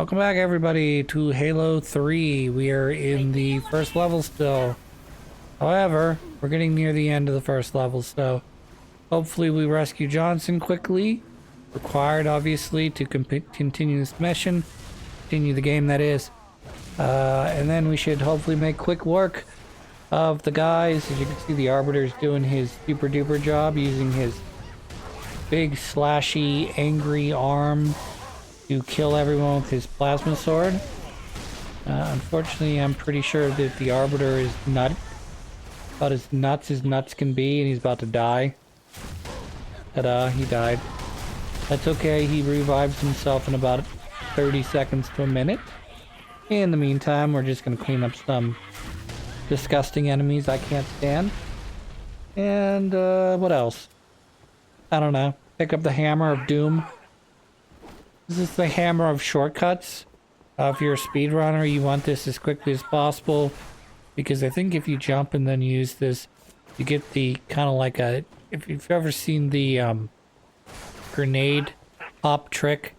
Welcome back, everybody, to Halo 3. We are in the first level still. However, we're getting near the end of the first level, so hopefully we rescue Johnson quickly. Required, obviously, to continue this mission. Continue the game, that is. And then we should hopefully make quick work of the guys. As you can see, the Arbiter's doing his super duper job, using his big slashy, angry arm to kill everyone with his plasma sword. Unfortunately, I'm pretty sure that the Arbiter is about as nuts can be, and he's about to die. Ta-da, he died. That's okay, he revives himself in about 30 seconds to a minute. In the meantime, we're just gonna clean up some disgusting enemies I can't stand. And, what else? I don't know. Pick up the Hammer of Doom. This is the hammer of shortcuts. If you're a speedrunner, you want this as quickly as possible, because I think if you jump and then use this, you get the kind of like a, if you've ever seen the grenade pop trick,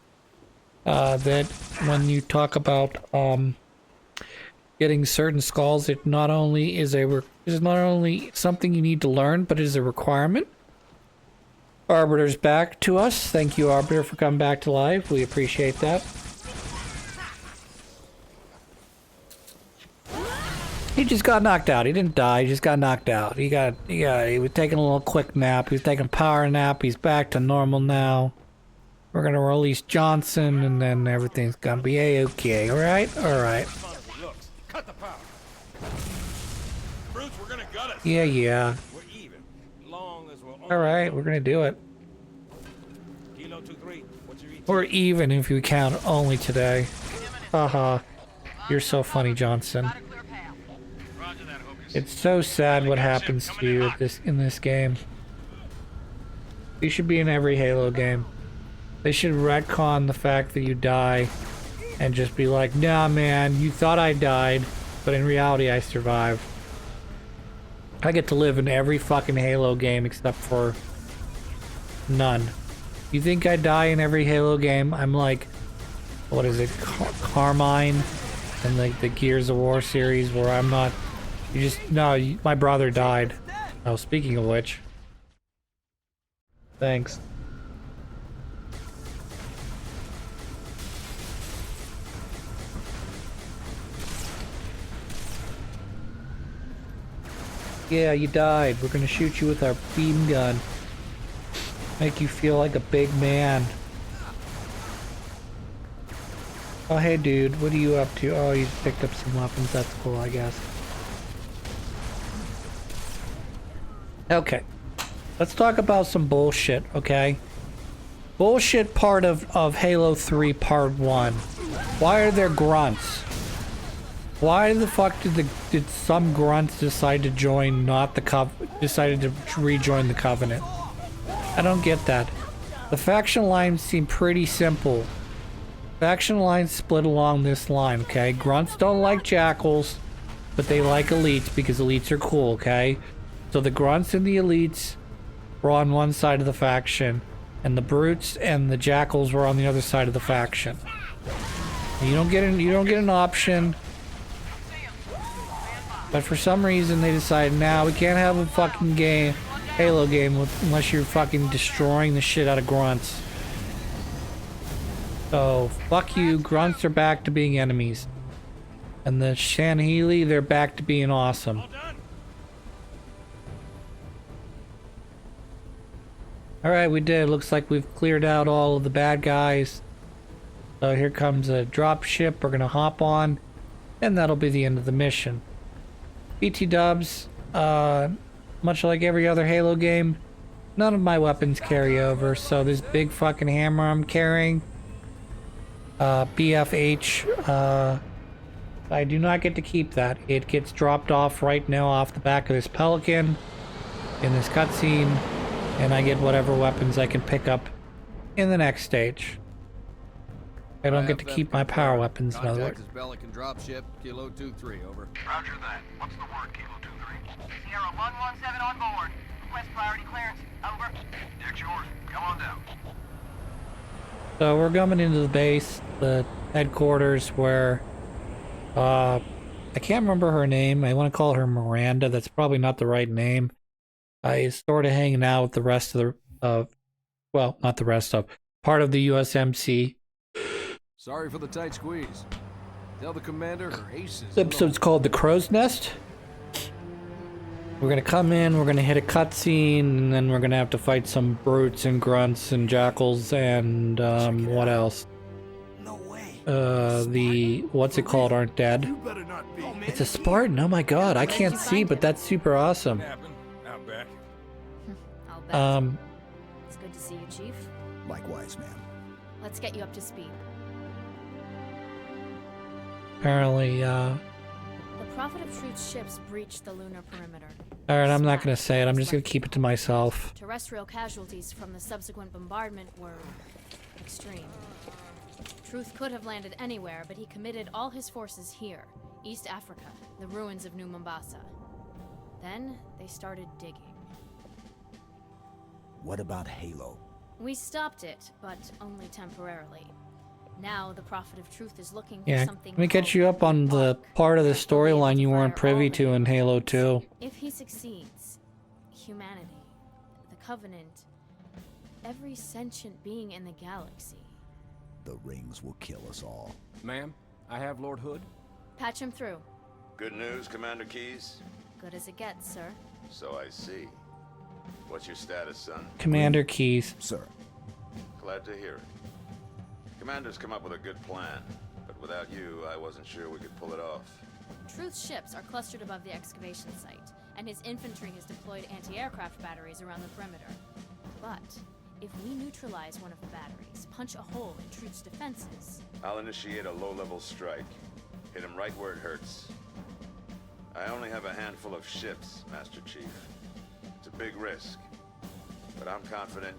that when you talk about getting certain skulls, it not only is not only something you need to learn, but it is a requirement. Arbiter's back to us. Thank you, Arbiter, for coming back to life. We appreciate that. He just got knocked out. He didn't die. He just got knocked out. He was taking a little quick nap. He was taking a power nap. He's back to normal now. We're gonna release Johnson, and then everything's gonna be a-okay. All right? All right. Cut the power. Bruce, we're gonna gut us. Yeah. We're even. Long as we're All right, we're gonna do it. Kilo 2-3. What's your ETA? We're even if we count only today. Haha. You're so funny, Johnson. It's so sad what happens to you in this game. You should be in every Halo game. They should retcon the fact that you die and just be like, nah man, you thought I died, but in reality I survived. I get to live in every fucking Halo game except for none. You think I die in every Halo game? I'm like, what is it, Carmine and like the Gears of War series where I'm not. My brother died. Oh, speaking of which. Thanks. Yeah, you died. We're gonna shoot you with our beam gun. Make you feel like a big man. Oh, hey dude, what are you up to? Oh, you picked up some weapons. That's cool, I guess. Okay. Let's talk about some bullshit, okay? Bullshit part of Halo 3 Part 1. Why are there grunts? Why the fuck did some grunts decide to join decided to rejoin the Covenant? I don't get that. The faction lines seem pretty simple. Faction lines split along this line, okay? Grunts don't like jackals, but they like elites because elites are cool, okay? So the grunts and the elites were on one side of the faction, and the brutes and the jackals were on the other side of the faction. And you don't get an option. But for some reason they decided, now we can't have a fucking Halo game unless you're fucking destroying the shit out of grunts. So, fuck you, grunts are back to being enemies. And the Shanheili, they're back to being awesome. Alright, we did. Looks like we've cleared out all of the bad guys. So here comes a drop ship we're gonna hop on, and that'll be the end of the mission. BT dubs, much like every other Halo game, none of my weapons carry over, so this big fucking hammer I'm carrying, BFH, I do not get to keep that. It gets dropped off right now off the back of this Pelican in this cutscene, and I get whatever weapons I can pick up in the next stage. I don't get to keep my power weapons, in other words. Pelican dropship, Kilo 2-3, over. Roger that. What's the word, Kilo 2-3? Sierra 117 on board. Request priority clearance. Over. Deck's yours. Come on down. So we're coming into the base, the headquarters where, I can't remember her name. I want to call her Miranda. That's probably not the right name. Is sort of hanging out with the rest of the, well, not the rest of, part of the USMC. Sorry for the tight squeeze. Tell the commander her ace is The episode's called The Crow's Nest. We're gonna come in, we're gonna hit a cutscene, and then we're gonna have to fight some brutes and grunts and jackals and, what else? No way. What's it called, aren't dead. You better not be. It's a Spartan, oh my god, I can't see, but that's super awesome. Happened out back. I'll bet. Um, It's good to see you, Chief. Likewise, ma'am. Let's get you up to speed. apparently, The Prophet of Truth's ships breached the lunar perimeter. alright, I'm not gonna say it, I'm just gonna keep it to myself. Terrestrial casualties from the subsequent bombardment were extreme. Truth could have landed anywhere, but he committed all his forces here, East Africa, the ruins of New Mombasa. Then they started digging. What about Halo? We stopped it, but only temporarily. Now the Prophet of Truth is looking for Yeah, something let me catch called you up on the Ark. part of the He'll be able storyline to you weren't fire all privy to in enemies. Halo 2. If he succeeds, humanity, the Covenant, every sentient being in the galaxy. The rings will kill us all. Ma'am, I have Lord Hood. Patch him through. Good news, Commander Keys? Good as it gets, sir. So I see. What's your status, son? Commander Keys. Sir, Glad to hear it. Commander's come up with a good plan, but without you, I wasn't sure we could pull it off. Truth's ships are clustered above the excavation site, and his infantry has deployed anti-aircraft batteries around the perimeter. But if we neutralize one of the batteries, punch a hole in Truth's defenses, I'll initiate a low-level strike. Hit him right where it hurts. I only have a handful of ships, Master Chief. It's a big risk, but I'm confident.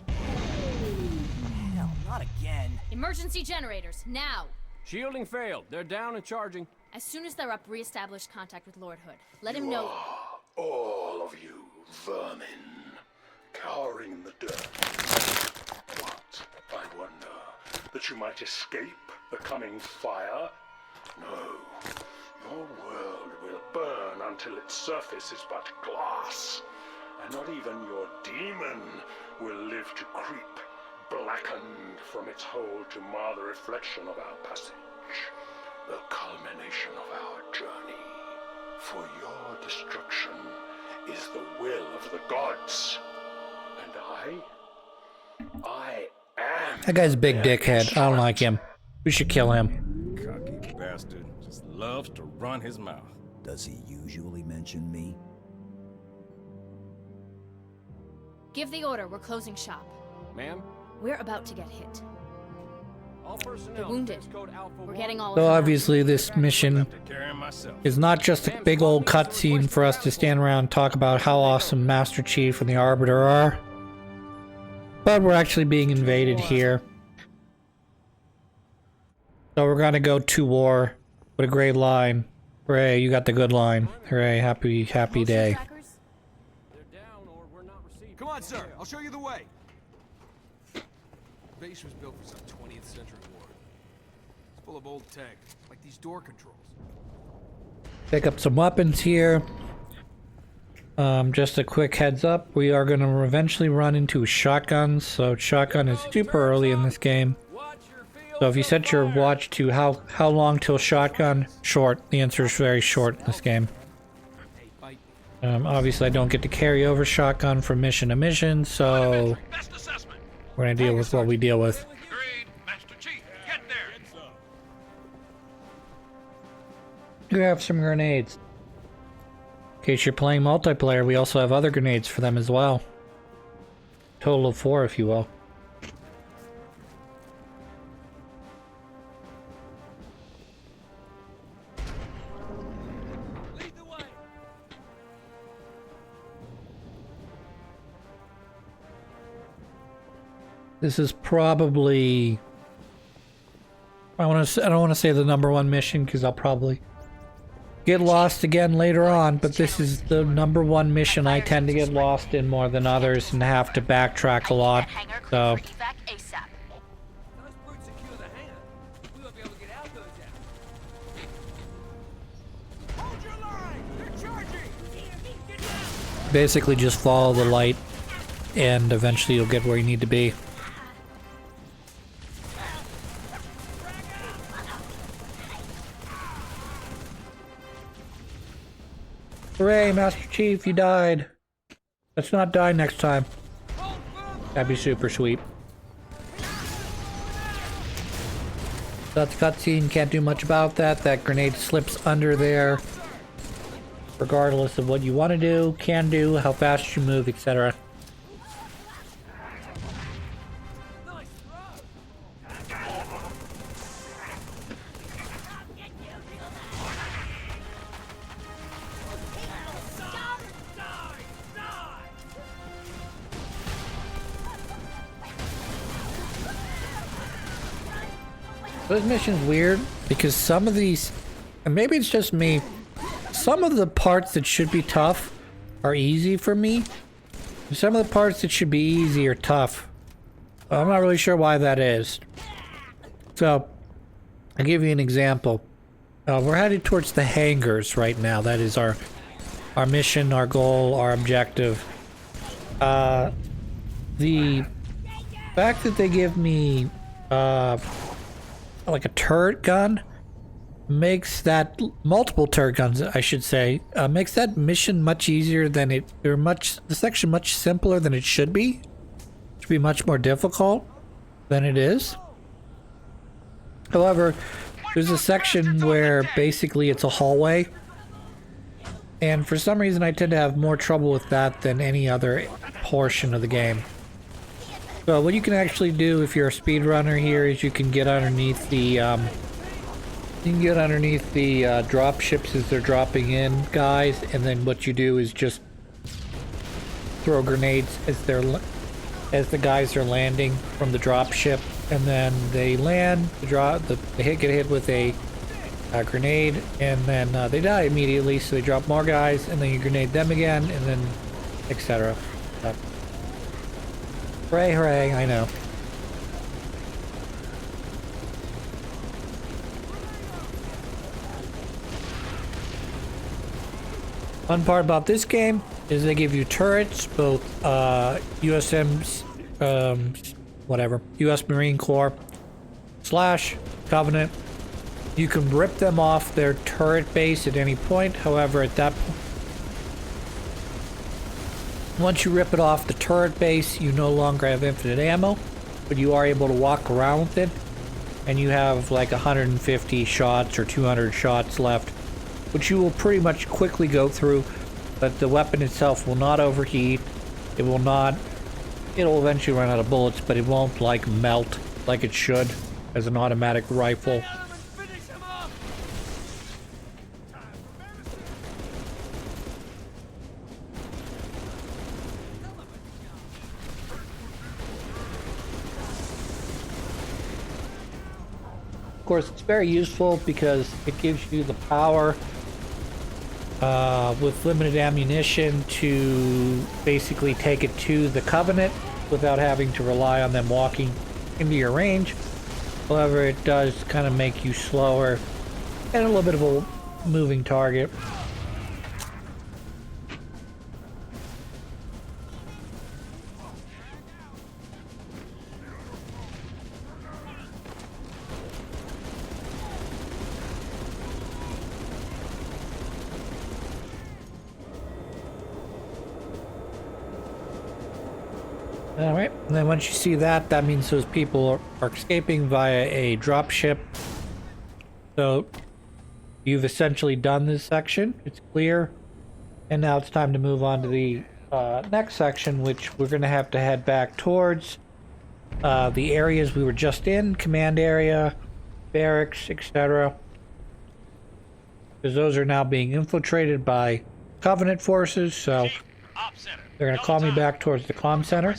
hell, not again. emergency generators, now! Shielding failed. They're down and charging. As soon as they're up, re-establish contact with Lord Hood. Let him know. All of you vermin, cowering in the dirt. What, I wonder, that you might escape the coming fire? No, your world will burn until its surface is but glass, and not even your demon will live to creep, blackened from its hole to mar the reflection of our passage, the culmination of our journey. For your destruction is the will of the gods, and I am. That guy's a big their dickhead. I don't like him. We should kill him. Cocky bastard. Just loves to run his mouth. Does he usually mention me? Give the order, we're closing shop. Ma'am, We're about to get hit. all personnel. The wounded. defense code Alpha We're 1. getting all of So them out. obviously this mission Take care of myself. is not just a big old cutscene for us to stand around and talk about how awesome Master Chief and the Arbiter are. But we're actually being invaded here. So we're gonna go to war. What a great line. Hooray, you got the good line. Hooray, happy day. Trackers? They're down or we're not received. Come on, sir. I'll show you the way. Base was built for some 20th century war. It's full of old tech, like these door controls. Pick up some weapons here. Just a quick heads up, we are going to eventually run into shotguns, so shotgun is super early in this game. Watch your field. So if you set your watch to how long till shotgun, short. The answer is very short in this game. Hey, bite me. Obviously I don't get to carry over shotgun from mission to mission, so Best assessment. we're going to deal with what we deal with. Agreed, Master Chief. Get there. Get some. You have some grenades. In case you're playing multiplayer, we also have other grenades for them as well. Total of 4, if you will. Lead the way. This is probably... I don't want to say the #1 mission because I'll probably get lost again later on, but this is the #1 mission I tend to get lost in more than others and have to backtrack a lot. So Basically just follow the light and eventually you'll get where you need to be. Hooray, Master Chief, you died. Let's not die next time. That'd be super sweet. That's cutscene, can't do much about that. That grenade slips under there. Regardless of what you want to do, can do, how fast you move, etc. This mission's weird because some of these, and maybe it's just me, some of the parts that should be tough are easy for me. Some of the parts that should be easy are tough. I'm not really sure why that is. So, I'll give you an example. We're headed towards the hangars right now. That is our mission, our goal, our objective. The fact that they give me like a turret gun makes that multiple turret guns, I should say, makes that mission much easier than the section much simpler than it should be. It should be much more difficult than it is. However, there's a section where basically it's a hallway, and for some reason I tend to have more trouble with that than any other portion of the game. So what you can actually do if you're a speedrunner here is you can get underneath the drop ships as they're dropping in, guys, and then what you do is just throw grenades as the guys are landing from the drop ship, and then they land, get hit with a grenade, and then they die immediately, so they drop more guys, and then you grenade them again, and then etc. Hooray, hooray, I know. Fun part about this game is they give you turrets, both USMs, US Marine Corps / Covenant. You can rip them off their turret base at any point. However, at that point, once you rip it off the turret base, you no longer have infinite ammo, but you are able to walk around with it, and you have like 150 shots or 200 shots left, which you will pretty much quickly go through, but the weapon itself will not overheat. It'll eventually run out of bullets, but it won't like melt like it should as an automatic rifle. Of course, it's very useful because it gives you the power with limited ammunition to basically take it to the Covenant without having to rely on them walking into your range. However, it does kind of make you slower and a little bit of a moving target. Alright, and then once you see that, that means those people are escaping via a drop ship. So, you've essentially done this section. It's clear. And now it's time to move on to the next section, which we're going to have to head back towards the areas we were just in. Command area, barracks, etc. Because those are now being infiltrated by Covenant forces, so they're going to call me back towards the comm center.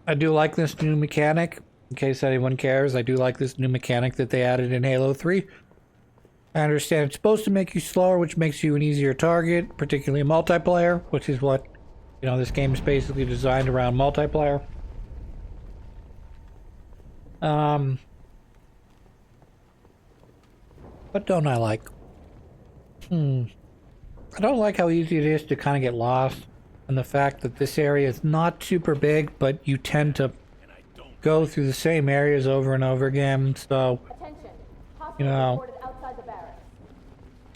I do like this new mechanic. In case anyone cares, I do like this new mechanic that they added in Halo 3. I understand it's supposed to make you slower, which makes you an easier target, particularly in multiplayer, which is what, you know, this game is basically designed around multiplayer. What don't I like? I don't like how easy it is to kind of get lost, and the fact that this area is not super big, but you tend to go through the same areas over and over again, so, you know,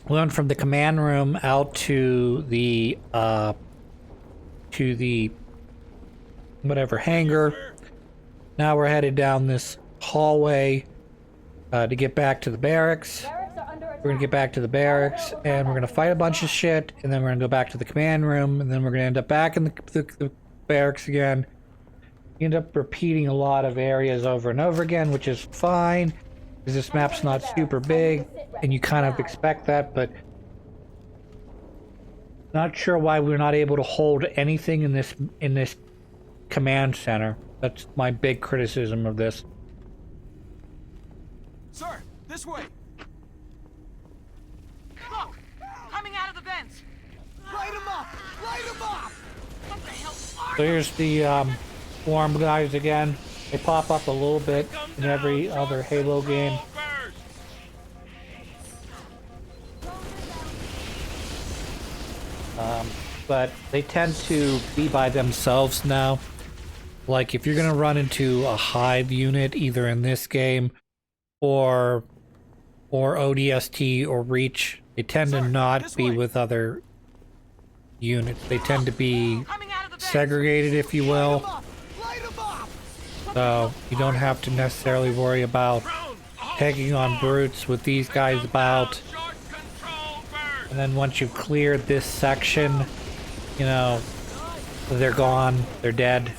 we went from the command room out to the whatever hangar. Now we're headed down this hallway to get back to the barracks. We're gonna get back to the barracks, and we're gonna fight a bunch of shit, and then we're gonna go back to the command room, and then we're gonna end up back in the barracks again. You end up repeating a lot of areas over and over again, which is fine, because this map's not super big, and you kind of expect that, but not sure why we're not able to hold anything in this command center. That's my big criticism of this. Sir, this way! Look! Coming out of the vents! Light him up! Light him up! What the hell are So here's the swarm guys again. They pop up a little bit in every other Halo game. But they tend to be by themselves now. Like, if you're gonna run into a hive unit, either in this game or ODST or Reach, they tend to not be with other units. They tend to be segregated, if you will. So you don't have to necessarily worry about taking on brutes with these guys about. And then once you've cleared this section, you know, they're gone, they're dead.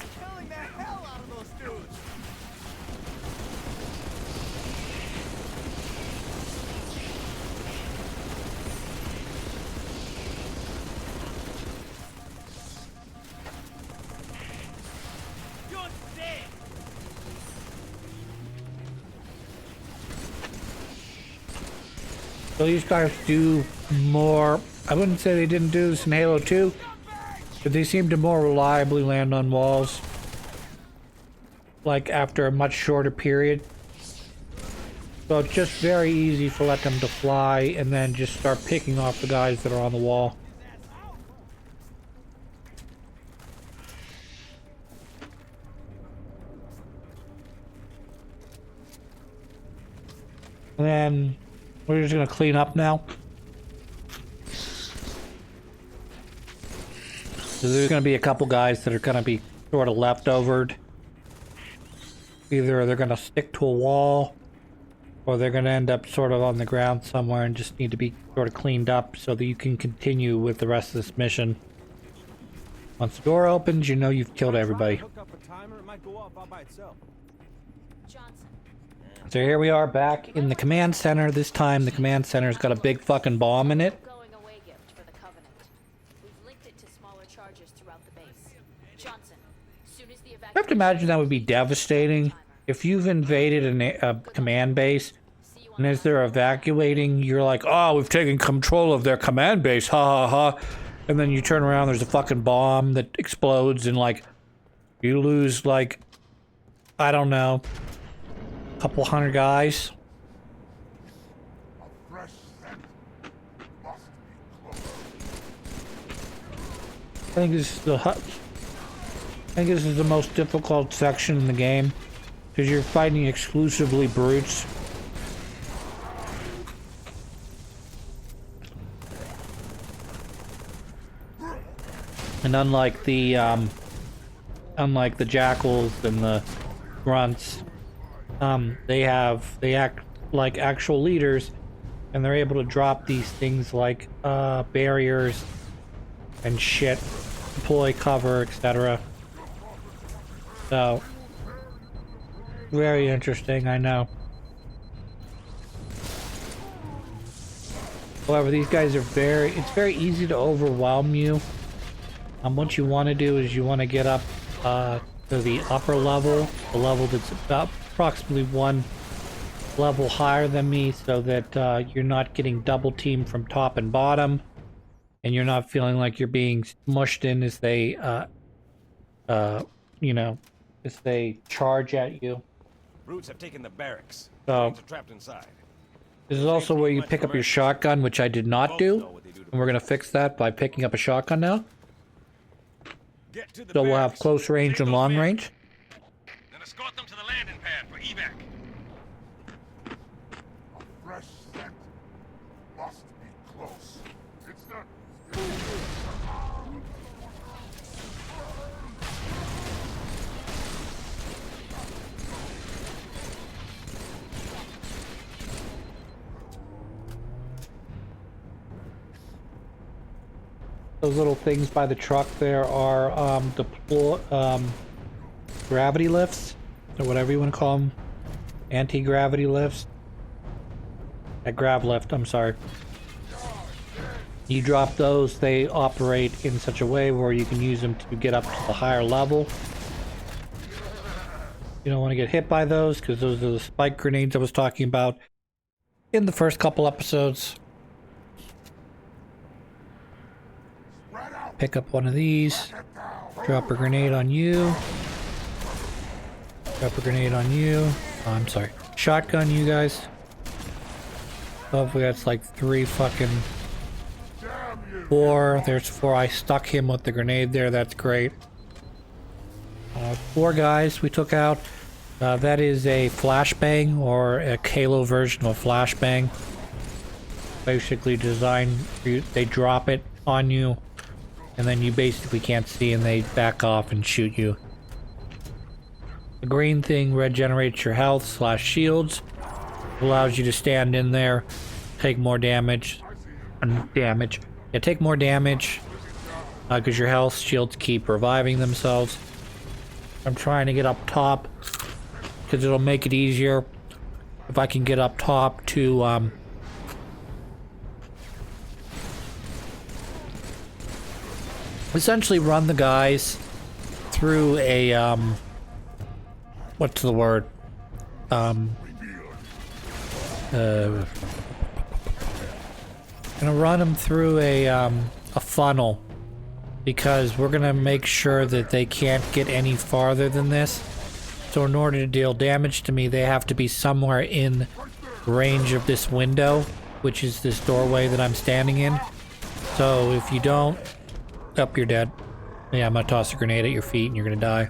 So these guys do more. I wouldn't say they didn't do this in Halo 2, but they seem to more reliably land on walls, like after a much shorter period. So it's just very easy for let them to fly and then just start picking off the guys that are on the wall. And then we're just gonna clean up now. So there's gonna be a couple guys that are gonna be sort of leftovered. Either they're gonna stick to a wall, or they're gonna end up sort of on the ground somewhere and just need to be sort of cleaned up so that you can continue with the rest of this mission. Once the door opens, you know you've killed everybody. So here we are back in the command center. This time the command center's got a big fucking bomb in it. Going away gift for the Covenant. We've linked it to smaller charges throughout the base. Johnson, soon as the I have to imagine that would be devastating. If you've invaded a command base, and as they're evacuating, you're like, oh, we've taken control of their command base, ha ha ha. And then you turn around, there's a fucking bomb that explodes, and like, you lose like, I don't know, a couple hundred guys. I think this is the most difficult section in the game, because you're fighting exclusively brutes. And unlike the jackals and the grunts, they act like actual leaders, and they're able to drop these things like barriers and shit, deploy cover, etc. So, very interesting, I know. However, these guys are it's very easy to overwhelm you. What you want to do is you want to get up to the upper level, the level that's approximately one level higher than me so that you're not getting double teamed from top and bottom, and you're not feeling like you're being smushed in as they, you know, as they charge at you. Brutes have taken the barracks. So, Marines are trapped inside. this is also where you pick up your shotgun, which I did not do. And we're going to fix that by picking up a shotgun now. Get to the So we'll have barracks. close range Take and those long men, range. Then escort them to the landing pad for evac. Fresh scent must be close. It's not. Those little things by the truck there are gravity lifts, or whatever you want to call them. Anti-gravity lifts. A grav lift, I'm sorry. You drop those, they operate in such a way where you can use them to get up to the higher level. You don't want to get hit by those, because those are the spike grenades I was talking about in the first couple episodes. Pick up one of these. Drop a grenade on you. Drop a grenade on you. Oh, I'm sorry. Shotgun you guys. Hopefully that's like 3 fucking... 4. There's 4. I stuck him with the grenade there. That's great. 4 guys we took out. That is a flashbang, or a Halo version of flashbang. Basically designed, they drop it on you, and then you basically can't see, and they back off and shoot you. The green thing regenerates your health / shields. Allows you to stand in there, take more damage. Yeah, take more damage. Because your health shields keep reviving themselves. I'm trying to get up top, because it'll make it easier if I can get up top to, essentially run the guys through a, what's the word? Gonna run them through a funnel, because we're gonna make sure that they can't get any farther than this. So in order to deal damage to me, they have to be somewhere in range of this window, which is this doorway that I'm standing in. So if you don't, you're dead. Yeah, I'm gonna toss a grenade at your feet and you're gonna die.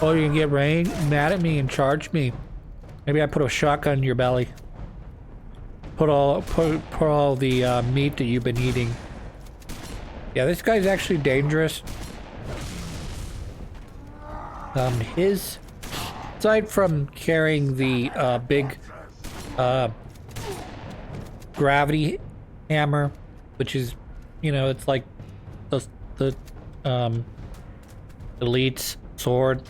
Oh, you can get mad at me and charge me. Maybe I put a shotgun in your belly. Put all the meat that you've been eating. Yeah, this guy's actually dangerous. Aside from carrying the big gravity hammer, which is, you know, it's like the elite's sword.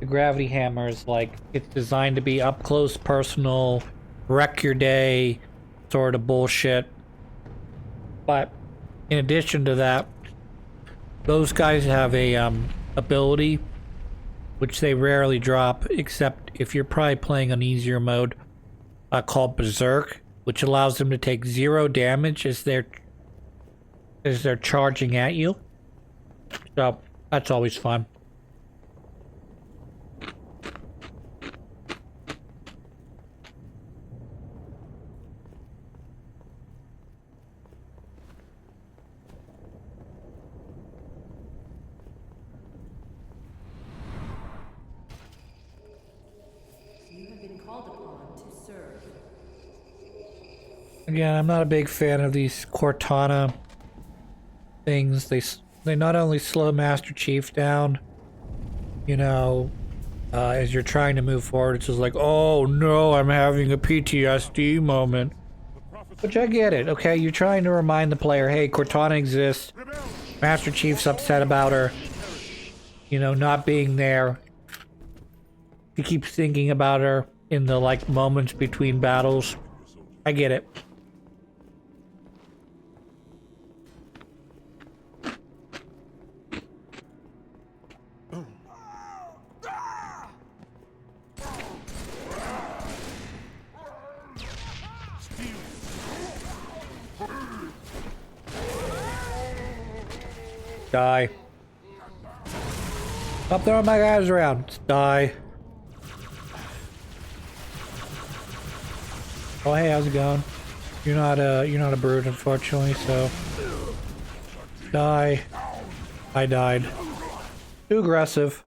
The gravity hammer is like, it's designed to be up close, personal, wreck your day sort of bullshit. But in addition to that, those guys have a ability which they rarely drop, except if you're probably playing on easier mode, called Berserk, which allows them to take 0 damage as they're charging at you. So that's always fun. Again, I'm not a big fan of these Cortana things. They not only slow Master Chief down, you know, as you're trying to move forward, it's just like, oh no, I'm having a PTSD moment. Which I get it, okay? You're trying to remind the player, hey, Cortana exists. Master Chief's upset about her, you know, not being there. He keeps thinking about her in the, like, moments between battles. I get it. Die. Stop throwing my guys around. Just die. Oh hey, how's it going? You're not a brute, unfortunately, so die. I died. Too aggressive.